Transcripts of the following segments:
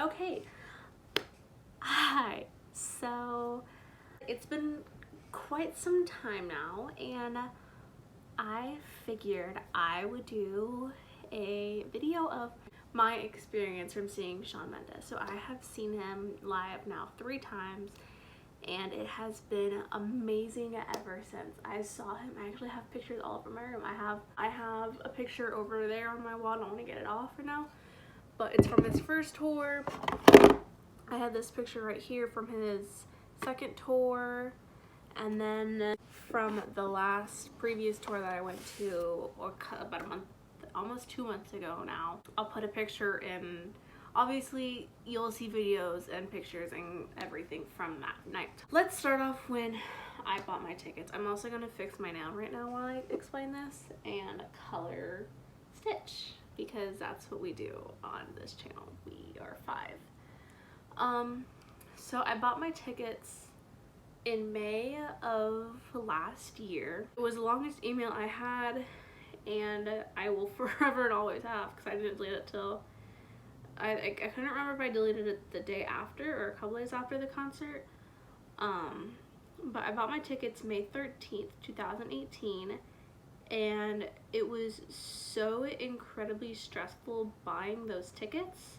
Okay. Hi. So it's been quite some time now, and I figured I would do a video of my experience from seeing Shawn Mendes. So I have seen him live now 3 times, and it has been amazing ever since I saw him. I actually have pictures all over my room. I have a picture over there on my wall. I don't want to get it off for now, but it's from his first tour. I had this picture right here from his second tour, and then from the previous tour that I went to about a month, almost 2 months ago now. I'll put a picture in. Obviously, you'll see videos and pictures and everything from that night. Let's start off when I bought my tickets. I'm also gonna fix my nail right now while I explain this, and color stitch, because that's what we do on this channel. We are 5. So I bought my tickets in May of last year. It was the longest email I had, and I will forever and always have, because I didn't delete it till I couldn't remember if I deleted it the day after or a couple days after the concert. But I bought my tickets May 13th, 2018, and it was so incredibly stressful buying those tickets,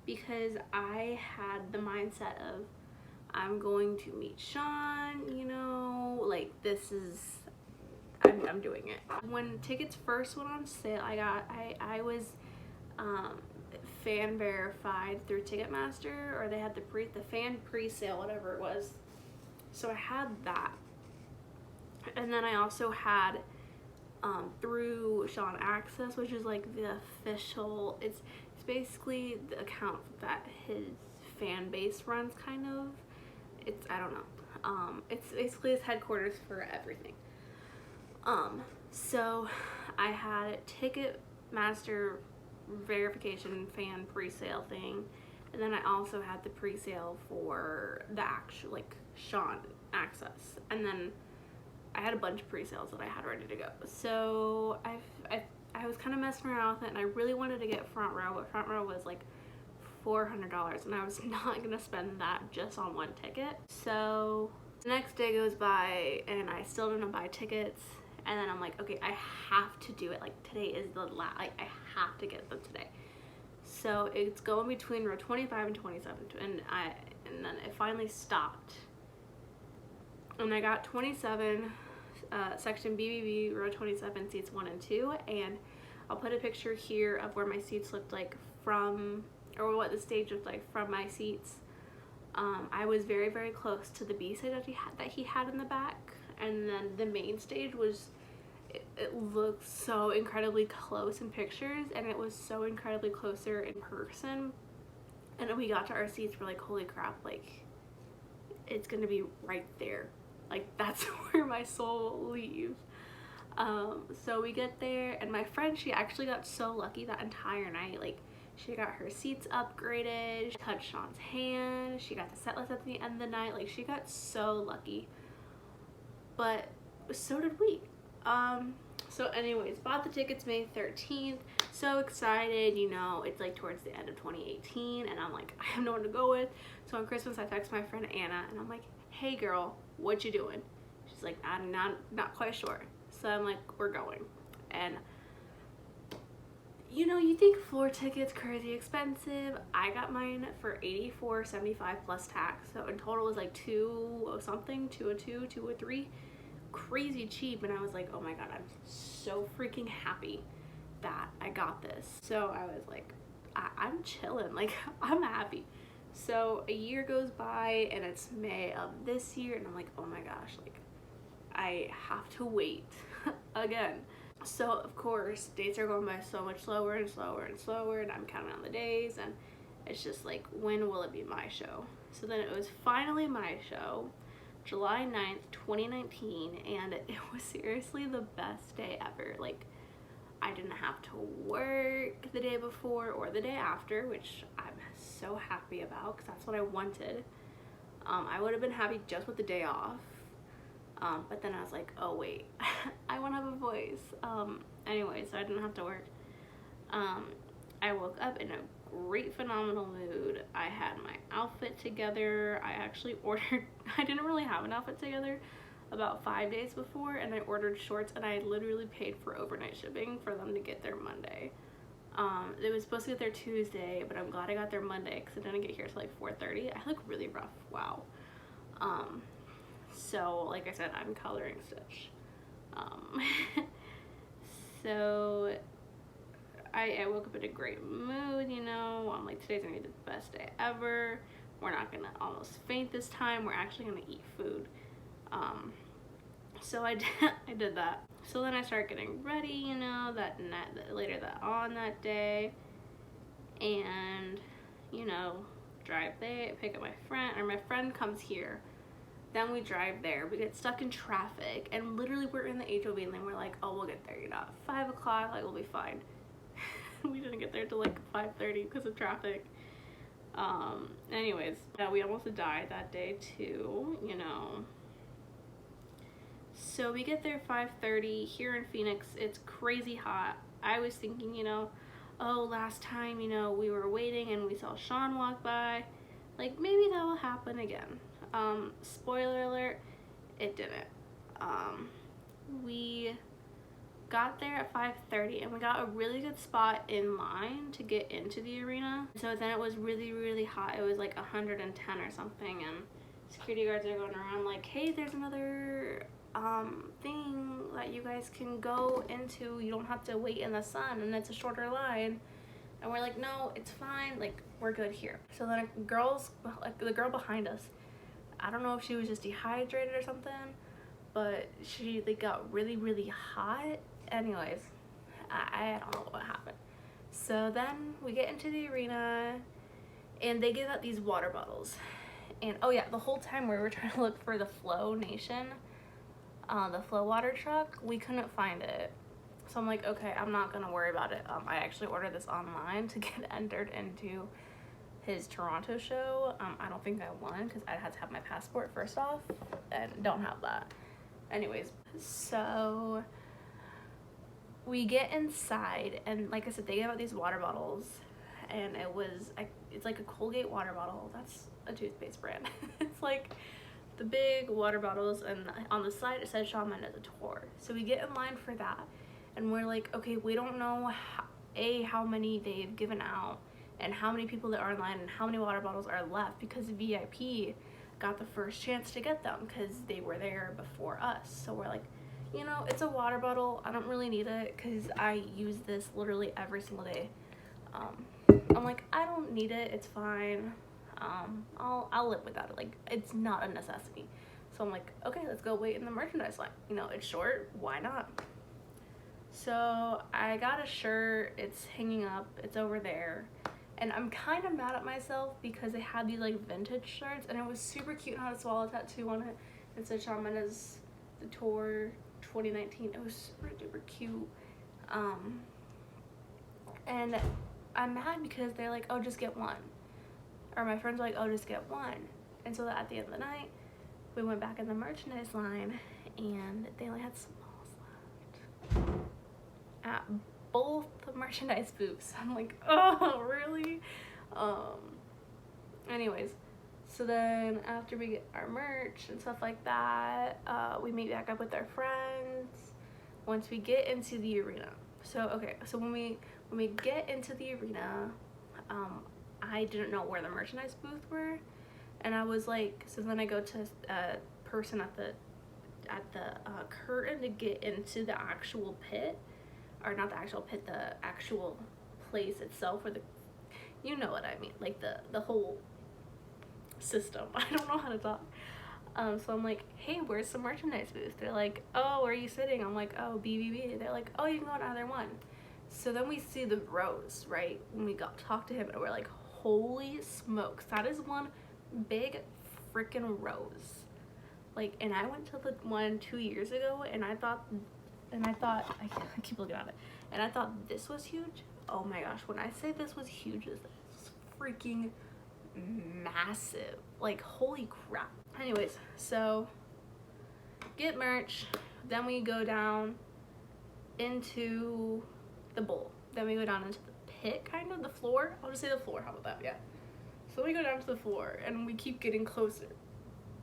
because I had the mindset of, I'm going to meet Shawn, you know, like this is, I'm doing it. When tickets first went on sale, I was fan verified through Ticketmaster, or they had the fan pre-sale, whatever it was. So I had that, and then I also had through SHAWN Access, which is like the official, it's basically the account that his fan base runs, kind of. I don't know. It's basically his headquarters for everything. So I had Ticketmaster verification fan pre-sale thing, and then I also had the pre-sale for the actual, like, SHAWN Access, and then I had a bunch of pre-sales that I had ready to go. So I was kind of messing around with it, and I really wanted to get front row, but front row was like $400, and I was not gonna spend that just on one ticket. So the next day goes by, and I still didn't buy tickets, and then I'm like, okay, I have to do it. Like, today is the last, like, I have to get them today. So it's going between row 25 and 27, and then it finally stopped, and I got 27, section BBB, row 27, seats 1 and 2, and I'll put a picture here of where my seats looked like from, or what the stage looked like from my seats. I was very, very close to the B stage that he had in the back, and then the main stage was, it looked so incredibly close in pictures, and it was so incredibly closer in person. And when we got to our seats, we're like, holy crap, like, it's gonna be right there. Like, that's where my soul will leave. So we get there, and my friend, she actually got so lucky that entire night. Like, she got her seats upgraded, she touched Shawn's hand, she got the set list at the end of the night. Like, she got so lucky, but so did we. So anyways, bought the tickets May 13th, so excited, you know, it's like towards the end of 2018, and I'm like, I have no one to go with. So on Christmas, I text my friend Anna, and I'm like, hey girl, what you doing? She's like, I'm not quite sure. So I'm like, we're going. And you know, you think floor tickets crazy expensive. I got mine for $84.75 plus tax, so in total it was like $203, crazy cheap. And I was like, oh my god, I'm so freaking happy that I got this. So I was like, I'm chilling, like, I'm happy. So a year goes by, and it's May of this year, and I'm like, oh my gosh, like, I have to wait again. So of course, dates are going by so much slower and slower and slower, and I'm counting on the days, and it's just like, when will it be my show? So then it was finally my show, July 9th, 2019, and it was seriously the best day ever. Like, I didn't have to work the day before or the day after, which I'm so happy about, because that's what I wanted. I would have been happy just with the day off, but then I was like, oh wait, I want to have a voice. Anyway, so I didn't have to work. I woke up in a great, phenomenal mood. I had my outfit together. I actually ordered, I didn't really have an outfit together about 5 days before, and I ordered shorts, and I literally paid for overnight shipping for them to get there Monday. It was supposed to get there Tuesday, but I'm glad I got there Monday because it didn't get here till like 4:30. I look really rough. Wow. So like I said, I'm coloring Stitch. So I woke up in a great mood, you know. I'm like, today's gonna be the best day ever. We're not gonna almost faint this time. We're actually gonna eat food. So I did that. So then I started getting ready, you know, later on that day, and you know, drive there, pick up my friend, or my friend comes here. Then we drive there. We get stuck in traffic, and literally we're in the HOV, and then we're like, oh, we'll get there, you know, at 5 o'clock, like we'll be fine. We didn't get there till like 5:30 because of traffic. Anyways, yeah, we almost died that day too, you know. So we get there 5:30 here in Phoenix. It's crazy hot. I was thinking, you know, oh, last time, you know, we were waiting and we saw Sean walk by, like maybe that will happen again. Spoiler alert, it didn't. We got there at 5:30 and we got a really good spot in line to get into the arena. So then it was really, really hot. It was like 110 or something, and security guards are going around like, hey, there's another thing that you guys can go into. You don't have to wait in the sun, and it's a shorter line. And we're like, no, it's fine, like we're good here. So then the girl behind us, I don't know if she was just dehydrated or something, but she like got really, really hot. Anyways, I don't know what happened. So then we get into the arena, and they give out these water bottles. And oh yeah, the whole time we were trying to look for the Flow Nation, the Flow water truck, we couldn't find it. So I'm like, okay, I'm not gonna worry about it. I actually ordered this online to get entered into his Toronto show. I don't think I won because I had to have my passport first off, and don't have that. Anyways, so we get inside, and like I said, they gave out these water bottles, and it's like a Colgate water bottle. That's a toothpaste brand. It's like the big water bottles, and on the side it says SHAWN MENDES tour. So we get in line for that, and we're like, okay, we don't know how many they've given out and how many people that are in line and how many water bottles are left, because VIP got the first chance to get them because they were there before us. So we're like, you know, it's a water bottle, I don't really need it because I use this literally every single day. I'm like, I don't need it, it's fine. I'll live without it. Like, it's not a necessity. So I'm like, okay, let's go wait in the merchandise line. You know, it's short, why not? So I got a shirt, it's hanging up, it's over there. And I'm kind of mad at myself because they had these like vintage shirts, and it was super cute and had a swallow tattoo on it. It said SHAWN MENDES the tour 2019. It was super duper cute. And I'm mad because they're like, oh, just get one. Or my friends were like, oh, just get one. And so at the end of the night, we went back in the merchandise line, and they only had smalls left at both the merchandise booths. I'm like, oh, really? Anyways, so then after we get our merch and stuff like that, we meet back up with our friends once we get into the arena. So okay, so when we get into the arena, I didn't know where the merchandise booth were, and I was like, so then I go to a person at the curtain to get into the actual pit, or not the actual pit, the actual place itself, or the, you know what I mean, like the whole system. I don't know how to talk. So I'm like, hey, where's the merchandise booth? They're like, oh, where are you sitting? I'm like, oh, BBB. They're like, oh, you can go to either one. So then we see the rows, right? When we got to talk to him, and we're like, holy smokes, that is one big freaking rose. Like, and I went to the one 2 years ago, and I thought, I keep looking at it, and I thought this was huge. Oh my gosh, when I say this was huge, this is freaking massive. Like, holy crap. Anyways, so get merch, then we go down into the bowl, then we go down into the pit, kind of, the floor. I'll just say the floor, how about that, yeah. So we go down to the floor, and we keep getting closer.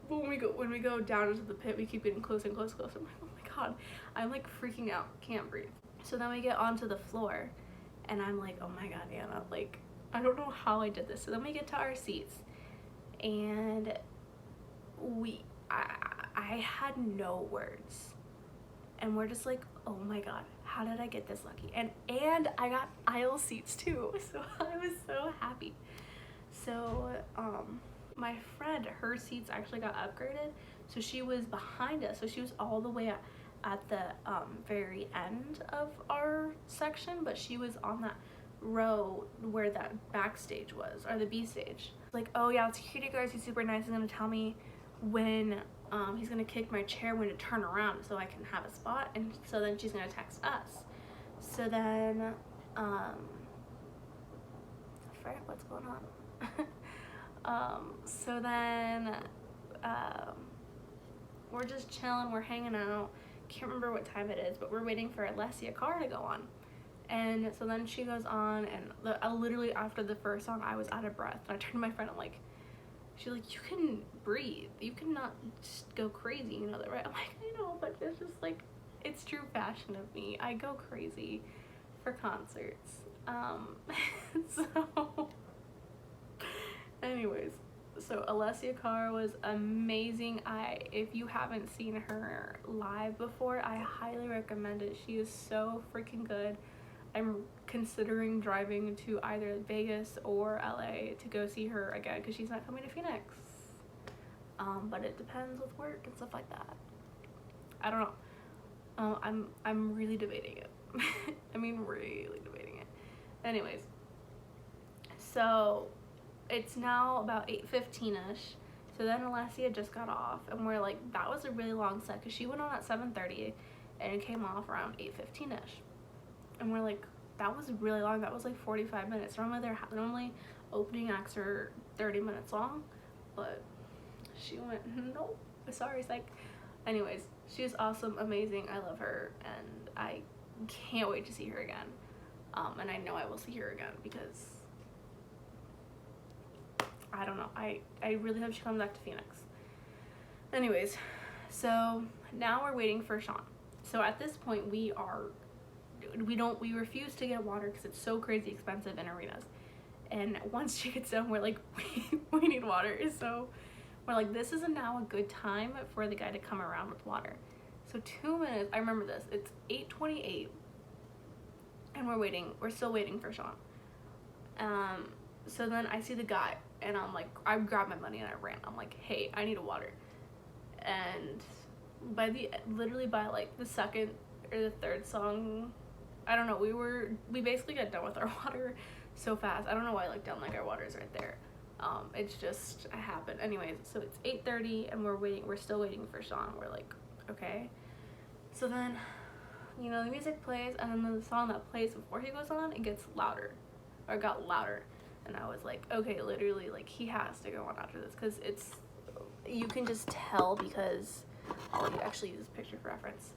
But when we go down into the pit, we keep getting closer and closer and closer. I'm like, oh my god, I'm like freaking out, can't breathe. So then we get onto the floor, and I'm like, oh my god, Anna, like, I don't know how I did this. So then we get to our seats, and I had no words. And we're just like, oh my god, how did I get this lucky? And I got aisle seats too, so I was so happy. So my friend, her seats actually got upgraded, so she was behind us, so she was all the way at the very end of our section, but she was on that row where that backstage was, or the B stage. Like, oh yeah, the security guard, he's super nice, he's gonna tell me when he's gonna kick my chair when to turn around so I can have a spot, and so then she's gonna text us. So then I forget what's going on. So then we're just chilling, we're hanging out, can't remember what time it is, but we're waiting for Alessia Carr to go on. And so then she goes on, and literally after the first song, I was out of breath. And I turned to my friend, I'm like, she's like, you can breathe. You cannot just go crazy, you know that, right? I'm like, I know, but it's just like, it's true fashion of me. I go crazy for concerts. So, anyways, so Alessia Carr was amazing. If you haven't seen her live before, I highly recommend it. She is so freaking good. I'm considering driving to either Vegas or LA to go see her again because she's not coming to Phoenix. But it depends with work and stuff like that. I don't know. I'm really debating it. I mean, really debating it. Anyways, so it's now about 8:15ish. So then Alessia just got off, and we're like, that was a really long set because she went on at 7:30 and it came off around 8:15ish. And we're like, that was really long. That was like 45 minutes. Normally opening acts are 30 minutes long, but she went, nope, sorry, psych. Anyways, she was awesome, amazing. I love her, and I can't wait to see her again. And I know I will see her again because I don't know. I really hope she comes back to Phoenix. Anyways, so now we're waiting for SHAWN. So at this point, we refuse to get water because it's so crazy expensive in arenas. And once she gets done, we're like, we need water. So we're like, this is now a good time for the guy to come around with water. So 2 minutes, I remember this, it's 8:28 and we're still waiting for SHAWN. So then I see the guy and I'm like, I grabbed my money and I ran. I'm like, hey, I need a water. And literally by like the second or the third song, I don't know, we basically got done with our water so fast. I don't know why I looked down, like our water's right there. It's just happened. Anyways, so it's 8:30 and we're still waiting for SHAWN. We're like, okay. So then, you know, the music plays, and then the song that plays before he goes on, it gets louder, or it got louder. And I was like, okay, literally, like, he has to go on after this, because you can just tell, because I'll actually use this picture for reference.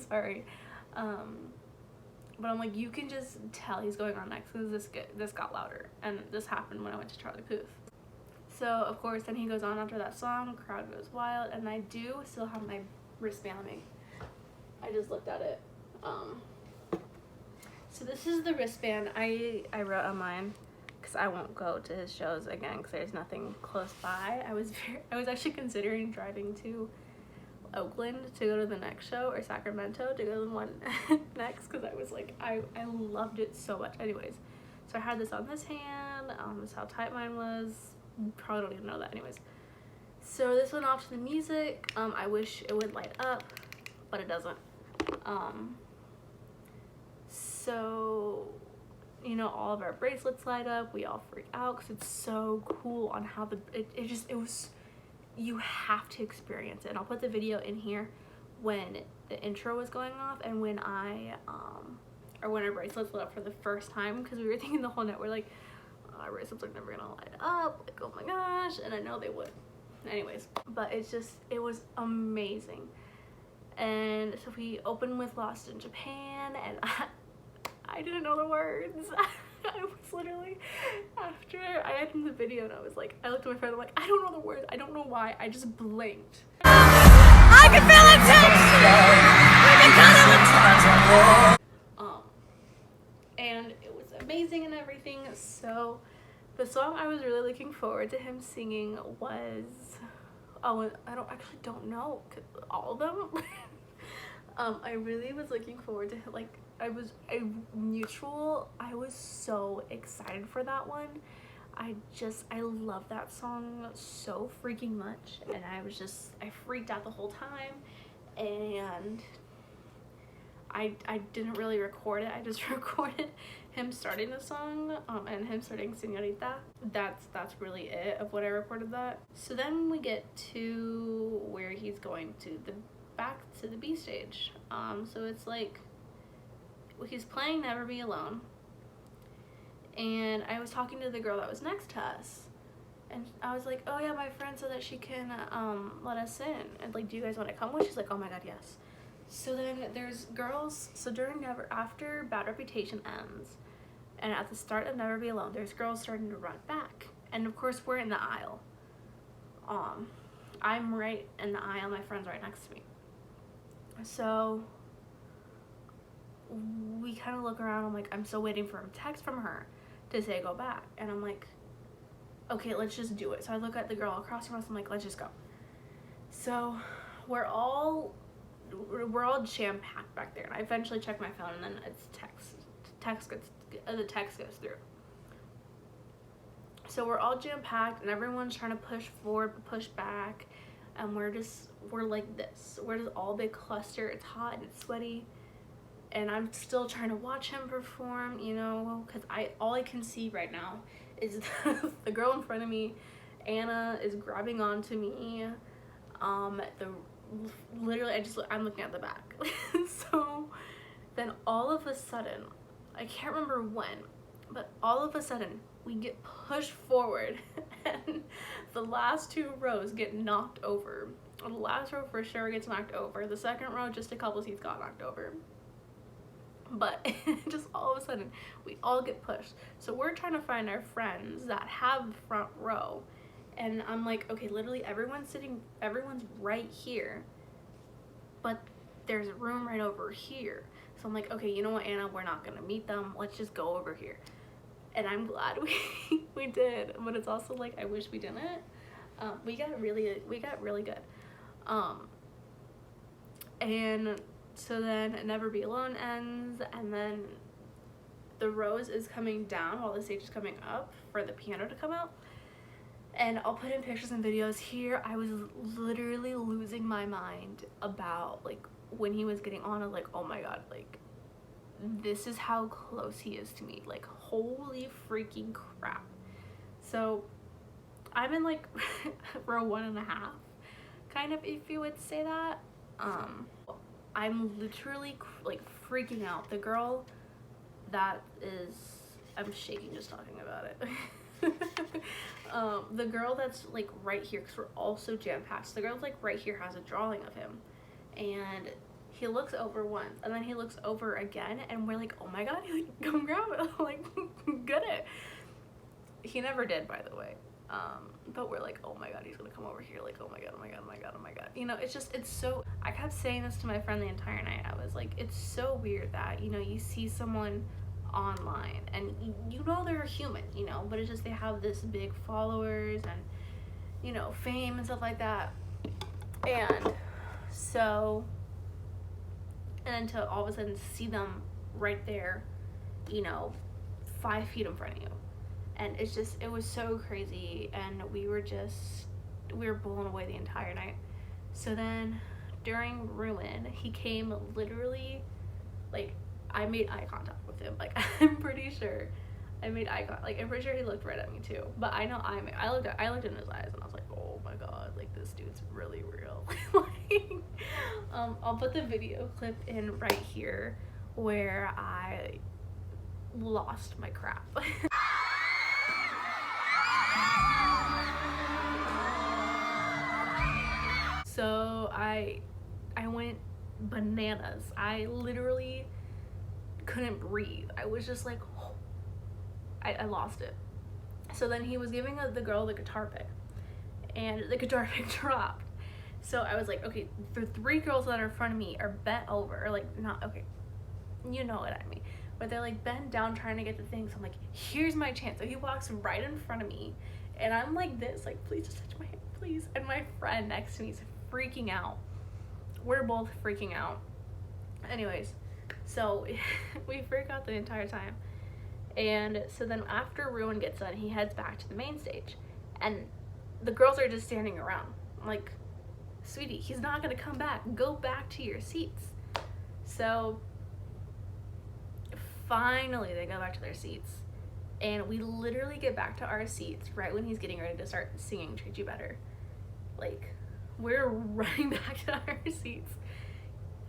Sorry. But I'm like, you can just tell he's going on next, because this got louder, and this happened when I went to Charlie Puth. So, of course, then he goes on after that song, crowd goes wild, and I do still have my wristband on me. I just looked at it. So this is the wristband I wrote on mine, because I won't go to his shows again because there's nothing close by. I was actually considering driving to Oakland to go to the next show, or Sacramento to go to the one next, because I was like, I loved it so much. Anyways, so I had this on this hand. This is how tight mine was. You probably don't even know that. Anyways, so this went off to the music. I wish it would light up, but it doesn't. So, you know, all of our bracelets light up. We all freak out because it's so cool on how it was, you have to experience it. And I'll put the video in here when the intro was going off, and when when our bracelets lit up for the first time, because we were thinking the whole night, we're like, our bracelets are never gonna light up, like, oh my gosh, and I know they would. Anyways, but it was amazing. And so we opened with Lost in Japan, and I I didn't know the words. I was literally, after I had in the video and I was like, I looked at my friend, I'm like, I don't know the words, I don't know why, I just blinked. I can feel it too! And it was amazing and everything. So the song I was really looking forward to him singing was, oh, I don't know all of them. I really was looking forward to him, like, I was so excited for that one. I love that song so freaking much, and I freaked out the whole time, and I didn't really record it. I just recorded him starting the song and him starting Señorita. That's really it of what I recorded that. So then we get to where he's going to back to the B stage. So it's like, he's playing Never Be Alone, and I was talking to the girl that was next to us, and I was like, oh yeah, my friend said that she can let us in, and like, do you guys want to come with? She's like, oh my god, yes. So then there's girls, so after Bad Reputation ends, and at the start of Never Be Alone, there's girls starting to run back, and of course we're in the aisle. I'm right in the aisle, my friend's right next to me. So we kind of look around. I'm like, I'm still waiting for a text from her to say go back, and I'm like, okay, let's just do it. So I look at the girl across from us. I'm like, let's just go. So we're all jam-packed back there, and I eventually check my phone, and then the text goes through. So we're all jam-packed, and everyone's trying to push forward, push back, and we're like this. We're just all big cluster. It's hot and it's sweaty. And I'm still trying to watch him perform, you know, because all I can see right now is the girl in front of me, Anna, is grabbing onto me. Literally, I'm looking at the back. So then all of a sudden, I can't remember when, but all of a sudden we get pushed forward, and the last two rows get knocked over. The last row for sure gets knocked over. The second row, just a couple seats got knocked over. But just all of a sudden, we all get pushed. So we're trying to find our friends that have the front row. And I'm like, okay, literally everyone's right here. But there's a room right over here. So I'm like, okay, you know what, Anna, we're not gonna meet them. Let's just go over here. And I'm glad we did. But it's also like, I wish we didn't. We got really good. And so then Never Be Alone ends, and then the rose is coming down while the stage is coming up for the piano to come out. And I'll put in pictures and videos here. I was literally losing my mind about, like, when he was getting on. I was like, oh my god, like, this is how close he is to me. Like, holy freaking crap. So I'm in like row 1.5, kind of, if you would say that. I'm literally like freaking out. The girl that is, I'm shaking just talking about it. The girl that's like right here, because we're all so jam-packed, so the girl's like right here has a drawing of him, and he looks over once, and then he looks over again, and we're like, oh my god, like, come grab it, like, get it. He never did, by the way. But we're like, oh my god, he's gonna come over here, like, oh my god, oh my god, oh my god, oh my god. You know, it's just, it's so, I kept saying this to my friend the entire night. I was like, it's so weird that, you know, you see someone online and you know they're human, you know, but it's just they have this big followers and, you know, fame and stuff like that. And so, and then to all of a sudden see them right there, you know, 5 feet in front of you. And it's just, it was so crazy, and we were blown away the entire night. So then during Ruin, he came literally, like, I made eye contact with him. Like, I'm pretty sure I made eye contact. Like, I'm pretty sure he looked right at me too. But I know I looked in his eyes, and I was like, oh my god, like, this dude's really real. Like, I'll put the video clip in right here where I lost my crap. So I went bananas. I literally couldn't breathe. I was just like, oh. I lost it. So then he was giving the girl the guitar pick, and the guitar pick dropped. So I was like, okay, the 3 girls that are in front of me are bent over, or like, not, okay, you know what I mean, but they're like bent down trying to get the thing. So I'm like, here's my chance. So he walks right in front of me, and I'm like this, like, please just touch my hand, please. And my friend next to me is freaking out. We're both freaking out. Anyways, so we freak out the entire time. And so then after Ruin gets done, he heads back to the main stage, and the girls are just standing around. I'm like, sweetie, he's not gonna come back. Go back to your seats. So finally they go back to their seats, and we literally get back to our seats right when he's getting ready to start singing Treat You Better. Like, we're running back to our seats.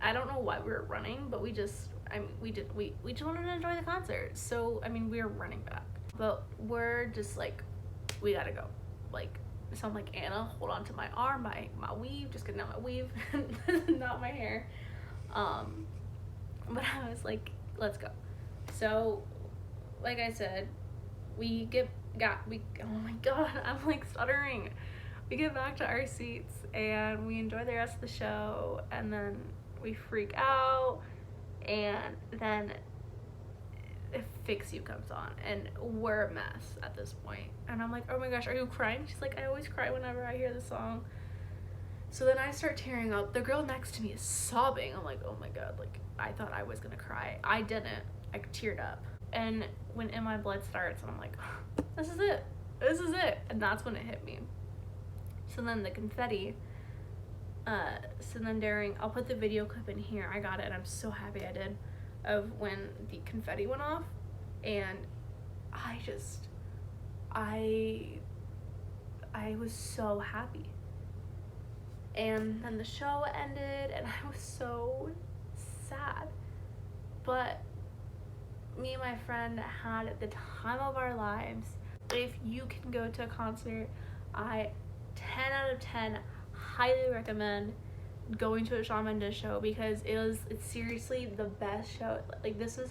I don't know why we were running, but we just wanted to enjoy the concert. So I mean, we were running back, but we're just like, we gotta go. Like, so I'm like, Anna, hold on to my arm, my weave, just getting out my weave, not my hair. But I was like, let's go. So, like I said, oh my god, I'm like stuttering. We get back to our seats and we enjoy the rest of the show, and then we freak out, and then Fix You comes on, and we're a mess at this point. And I'm like, oh my gosh, are you crying? She's like, I always cry whenever I hear the song. So then I start tearing up. The girl next to me is sobbing. I'm like, oh my god, like, I thought I was gonna cry. I didn't. I teared up. And when In My Blood starts, and I'm like, oh, this is it. This is it. And that's when it hit me. So then the confetti, so then during, I'll put the video clip in here. I got it, and I'm so happy I did, of when the confetti went off. And I was so happy. And then the show ended, and I was so sad. But me and my friend had the time of our lives. If you can go to a concert, I 10 out of 10 highly recommend going to a Shawn Mendes show, because it's seriously the best show. Like, this is,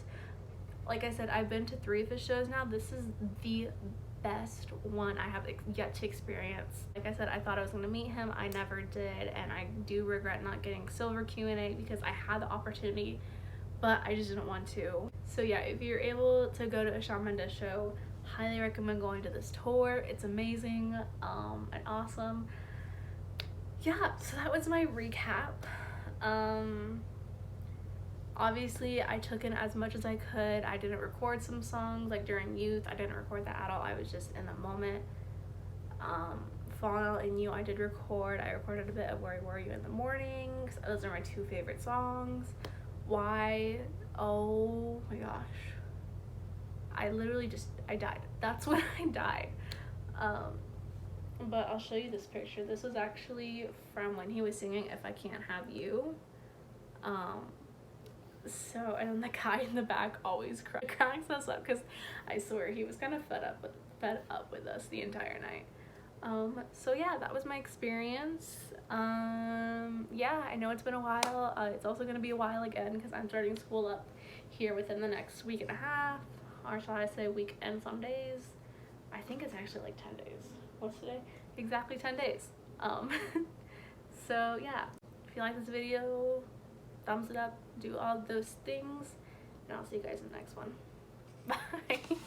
like I said, I've been to 3 of his shows now. This is the best one I have yet to experience. Like I said, I thought I was going to meet him. I never did, and I do regret not getting silver Q&A, because I had the opportunity, but I just didn't want to. So yeah, if you're able to go to a Shawn Mendes show, highly recommend going to this tour. It's amazing and awesome. Yeah, so that was my recap. Obviously I took in as much as I could. I didn't record some songs, like during youth, I didn't record that at all. I was just in the moment. Falling Out in You, I did record. I recorded a bit of Where Were You in the Mornings. Those are my 2 favorite songs. Why? Oh my gosh. I literally I died. That's when I died. But I'll show you this picture. This was actually from when he was singing If I Can't Have You. So, and then the guy in the back always cracks us up, because I swear he was kind of fed up with us the entire night. So yeah, that was my experience. Yeah, I know it's been a while. It's also going to be a while again, because I'm starting school up here within the next week and a half, or shall I say week and some days. I think it's actually like 10 days. What's today? Exactly 10 days. So yeah, if you like this video, thumbs it up, do all those things, and I'll see you guys in the next one. Bye.